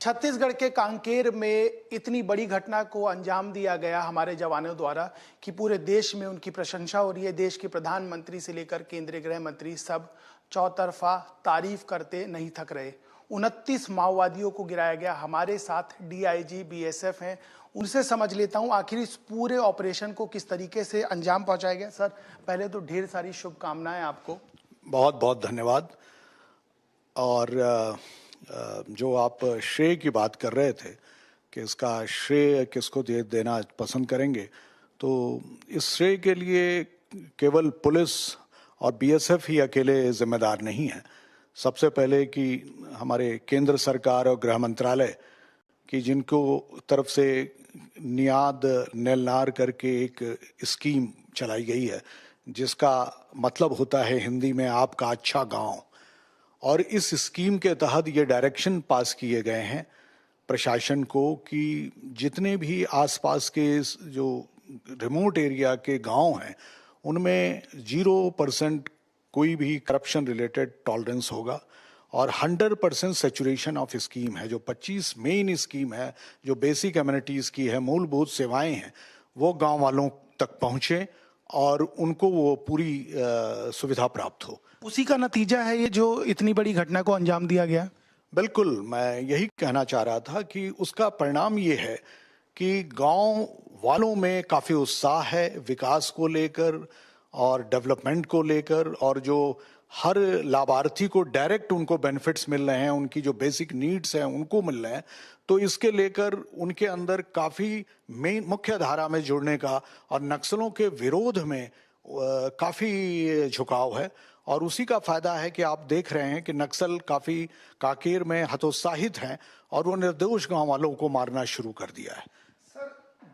छत्तीसगढ़ के कांकेर में इतनी बड़ी घटना को अंजाम दिया गया हमारे जवानों द्वारा कि पूरे देश में उनकी प्रशंसा हो रही है। देश के प्रधानमंत्री से लेकर केंद्रीय गृह मंत्री सब चौतरफा तारीफ करते नहीं थक रहे। 29 माओवादियों को गिराया गया। हमारे साथ डीआईजी बीएसएफ हैं, उनसे समझ लेता हूं आखिर इस पूरे ऑपरेशन को किस तरीके से अंजाम पहुंचाया गया। सर, पहले तो ढेर सारी शुभकामनाएं आपको। बहुत बहुत धन्यवाद। और जो आप श्रेय की बात कर रहे थे कि इसका श्रेय किसको देना पसंद करेंगे, तो इस श्रेय के लिए केवल पुलिस और बीएसएफ ही अकेले जिम्मेदार नहीं है। सबसे पहले कि हमारे केंद्र सरकार और गृह मंत्रालय की जिनको तरफ से नियाद नेलनार करके एक स्कीम चलाई गई है, जिसका मतलब होता है हिंदी में आपका अच्छा गांव। और इस स्कीम के तहत ये डायरेक्शन पास किए गए हैं प्रशासन को कि जितने भी आसपास के जो रिमोट एरिया के गांव हैं उनमें 0% कोई भी करप्शन रिलेटेड टॉलरेंस होगा और 100% सैचुरेशन ऑफ स्कीम है। जो 25 मेन स्कीम है, जो बेसिक एमिनिटीज़ की है, मूलभूत सेवाएं हैं, वो गांव वालों तक पहुंचे और उनको वो पूरी सुविधा प्राप्त हो। उसी का नतीजा है ये जो इतनी बड़ी घटना को अंजाम दिया गया। बिल्कुल, मैं यही कहना चाह रहा था कि उसका परिणाम ये है कि गांव वालों में काफ़ी उत्साह है विकास को लेकर और डेवलपमेंट को लेकर, और जो हर लाभार्थी को डायरेक्ट उनको बेनिफिट्स मिल रहे हैं, उनकी जो बेसिक नीड्स हैं उनको मिल रहे हैं, तो इसके लेकर उनके अंदर काफ़ी मेन मुख्य धारा में जुड़ने का और नक्सलों के विरोध में काफ़ी झुकाव है। और उसी का फायदा है कि आप देख रहे हैं कि नक्सल काफ़ी कांकेर में हतोत्साहित हैं और वो निर्दोष गांव वालों को मारना शुरू कर दिया है। सर,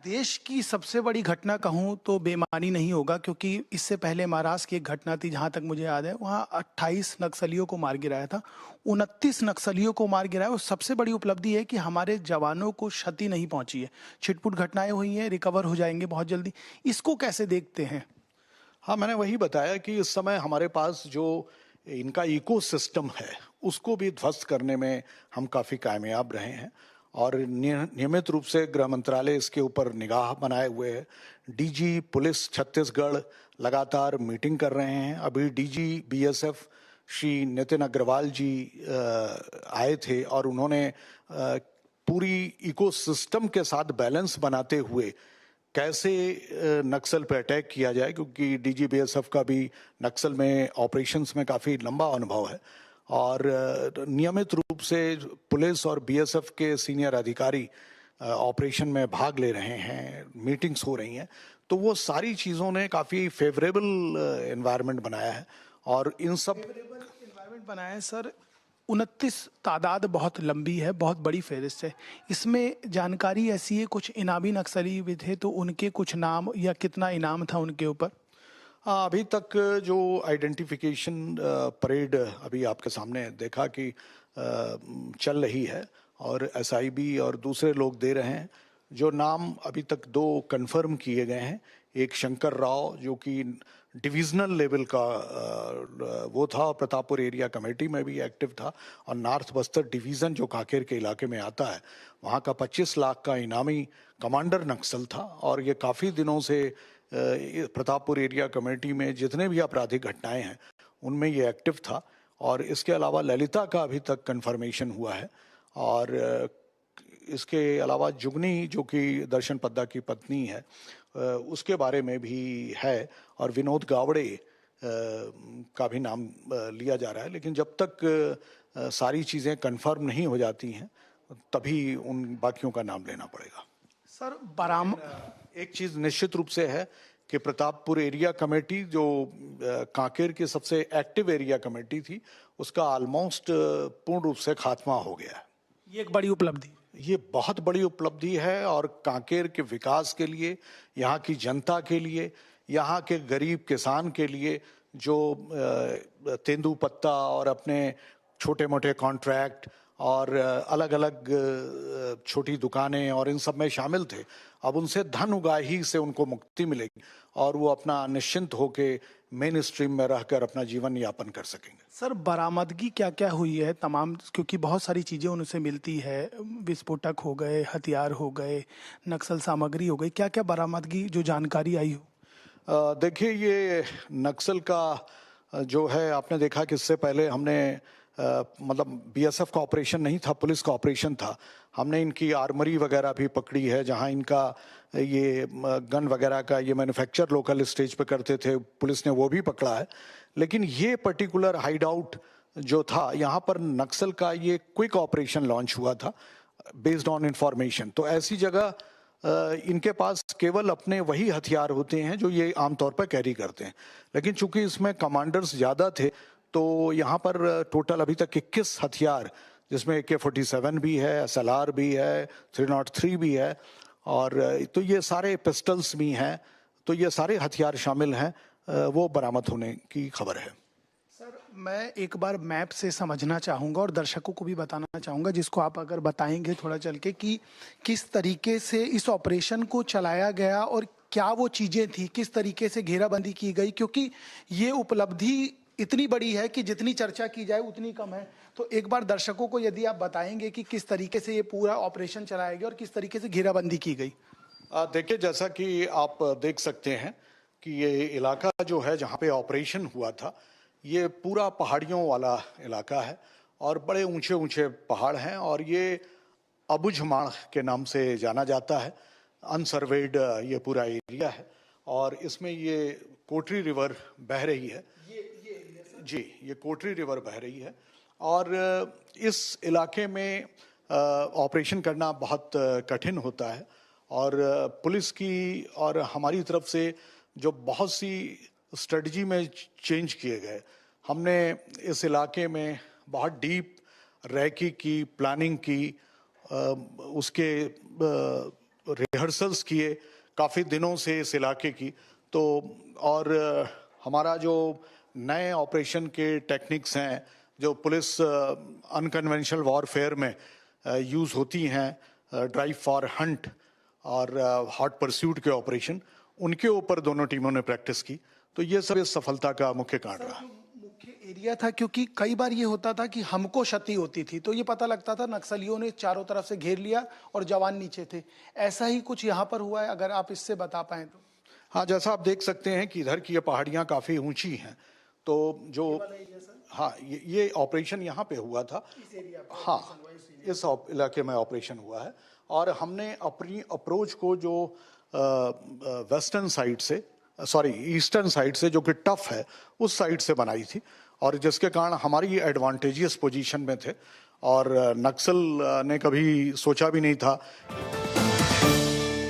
देश की सबसे बड़ी घटना कहूँ तो बेमानी नहीं होगा, क्योंकि इससे पहले महाराष्ट्र की एक घटना थी, जहाँ तक मुझे याद है, वहाँ 28 नक्सलियों को मार गिराया था। 29 नक्सलियों को मार गिराया। और सबसे बड़ी उपलब्धि है कि हमारे जवानों को क्षति नहीं पहुंची है। छिटपुट घटनाएं हुई हैं, रिकवर हो जाएंगे बहुत जल्दी। इसको कैसे देखते हैं? हाँ, मैंने वही बताया कि इस समय हमारे पास जो इनका इकोसिस्टम है उसको भी ध्वस्त करने में हम काफ़ी कामयाब रहे हैं और नियमित रूप से गृह मंत्रालय इसके ऊपर निगाह बनाए हुए है। डीजी पुलिस छत्तीसगढ़ लगातार मीटिंग कर रहे हैं। अभी डीजी बीएसएफ श्री नितिन अग्रवाल जी आए थे और उन्होंने पूरी इकोसिस्टम के साथ बैलेंस बनाते हुए कैसे नक्सल पे अटैक किया जाए, क्योंकि डीजी बीएसएफ का भी नक्सल में ऑपरेशंस में काफ़ी लंबा अनुभव है और नियमित रूप से पुलिस और बीएसएफ के सीनियर अधिकारी ऑपरेशन में भाग ले रहे हैं, मीटिंग्स हो रही हैं। तो वो सारी चीज़ों ने काफ़ी फेवरेबल एनवायरनमेंट बनाया है और इन सब एनवायरनमेंट बनाया है। सर, 29 तादाद बहुत लंबी है, बहुत बड़ी फहरिस्त है। इसमें जानकारी ऐसी है, कुछ इनामी नक्सली भी थे, तो उनके कुछ नाम या कितना इनाम था उनके ऊपर? अभी तक जो आइडेंटिफिकेशन परेड अभी आपके सामने देखा कि चल रही है और एसआईबी और दूसरे लोग दे रहे हैं। जो नाम अभी तक 2 कंफर्म किए गए हैं, एक शंकर राव जो कि डिविजनल लेवल का वो था, प्रतापपुर एरिया कमेटी में भी एक्टिव था, और नॉर्थ बस्तर डिवीज़न जो कांकेर के इलाके में आता है वहाँ का 25 लाख का इनामी कमांडर नक्सल था। और ये काफ़ी दिनों से प्रतापपुर एरिया कमेटी में जितने भी आपराधिक घटनाएं हैं उनमें ये एक्टिव था। और इसके अलावा ललिता का अभी तक कंफर्मेशन हुआ है और इसके अलावा जुगनी जो कि दर्शन पद्दा की पत्नी है उसके बारे में भी है, और विनोद गावड़े का भी नाम लिया जा रहा है। लेकिन जब तक सारी चीज़ें कंफर्म नहीं हो जाती हैं तभी उन बाकियों का नाम लेना पड़ेगा। सर, एक चीज़ निश्चित रूप से है कि प्रतापपुर एरिया कमेटी जो कांकेर की सबसे एक्टिव एरिया कमेटी थी उसका ऑलमोस्ट पूर्ण रूप से खात्मा हो गया है। ये एक बड़ी उपलब्धि, ये बहुत बड़ी उपलब्धि है और कांकेर के विकास के लिए, यहाँ की जनता के लिए, यहाँ के गरीब किसान के लिए जो तेंदुपत्ता और अपने छोटे मोटे कॉन्ट्रैक्ट और अलग अलग छोटी दुकानें और इन सब में शामिल थे। अब उनसे धन उगाही से उनको मुक्ति मिलेगी और वो अपना निश्चिंत होके मेन स्ट्रीम में रहकर अपना जीवन यापन कर सकेंगे। सर, बरामदगी क्या क्या हुई है तमाम, क्योंकि बहुत सारी चीज़ें उनसे मिलती है, विस्फोटक हो गए, हथियार हो गए, नक्सल सामग्री हो गई, क्या क्या बरामदगी जो जानकारी आई हो? देखिए, ये नक्सल का जो है, आपने देखा कि इससे पहले हमने मतलब बीएसएफ का ऑपरेशन नहीं था, पुलिस का ऑपरेशन था। हमने इनकी आर्मरी वगैरह भी पकड़ी है, जहां इनका ये गन वगैरह का ये मैन्युफैक्चर लोकल स्टेज पे करते थे, पुलिस ने वो भी पकड़ा है। लेकिन ये पर्टिकुलर हाइड आउट जो था, यहाँ पर नक्सल का ये क्विक ऑपरेशन लॉन्च हुआ था बेस्ड ऑन इंफॉर्मेशन। तो ऐसी जगह इनके पास केवल अपने वही हथियार होते हैं जो ये आमतौर पर कैरी करते हैं। लेकिन चूंकि इसमें कमांडर्स ज़्यादा थे, तो यहाँ पर टोटल अभी तक 21 हथियार, जिसमें AK-47 भी है, SLR भी है, 303 भी है, और तो ये सारे पिस्टल्स भी हैं, तो ये सारे हथियार शामिल हैं, वो बरामद होने की खबर है। सर, मैं एक बार मैप से समझना चाहूँगा और दर्शकों को भी बताना चाहूँगा, जिसको आप अगर बताएंगे थोड़ा चल के, कि किस तरीके से इस ऑपरेशन को चलाया गया और क्या वो चीज़ें थी, किस तरीके से घेराबंदी की गई, क्योंकि ये उपलब्धि इतनी बड़ी है कि जितनी चर्चा की जाए उतनी कम है। तो एक बार दर्शकों को यदि आप बताएंगे कि किस तरीके से ये पूरा ऑपरेशन चलाया गया और किस तरीके से घेराबंदी की गई। देखिए, जैसा कि आप देख सकते हैं कि ये इलाका जो है जहाँ पे ऑपरेशन हुआ था, ये पूरा पहाड़ियों वाला इलाका है और बड़े ऊंचे ऊंचे पहाड़ हैं, और ये अबुझमाड़ के नाम से जाना जाता है। अनसर्वेड ये पूरा एरिया है, और इसमें ये कोटरी रिवर बह रही है। जी, ये कोटरी रिवर बह रही है, और इस इलाके में ऑपरेशन करना बहुत कठिन होता है, और पुलिस की और हमारी तरफ से जो बहुत सी स्ट्रेटजी में चेंज किए गए। हमने इस इलाके में बहुत डीप रैकी की, प्लानिंग की, उसके रिहर्सल्स किए काफ़ी दिनों से इस इलाके की। तो और हमारा जो नए ऑपरेशन के टेक्निक्स हैं, जो पुलिस अनकन्वेंशनल वॉरफेयर में यूज़ होती हैं, ड्राइव फॉर हंट और हॉट परस्यूट के ऑपरेशन, उनके ऊपर दोनों टीमों ने प्रैक्टिस की। तो ये सब इस सफलता का मुख्य कारण रहा। मुख्य एरिया था, क्योंकि कई बार ये होता था कि हमको क्षति होती थी तो ये पता लगता था नक्सलियों ने चारों तरफ से घेर लिया और जवान नीचे थे। ऐसा ही कुछ यहाँ पर हुआ है, अगर आप इससे बता पाएं तो। हाँ, जैसा आप देख सकते हैं कि इधर की ये पहाड़ियाँ काफ़ी ऊंची हैं, तो जो हाँ, ये ऑपरेशन यहाँ पे हुआ था। हाँ, इस इलाके में ऑपरेशन हुआ है, और हमने अपनी अप्रोच को जो वेस्टर्न साइड से, सॉरी ईस्टर्न साइड से, जो कि टफ है, उस साइड से बनाई थी, और जिसके कारण हमारी एडवांटेजियस पोजीशन में थे, और नक्सल ने कभी सोचा भी नहीं था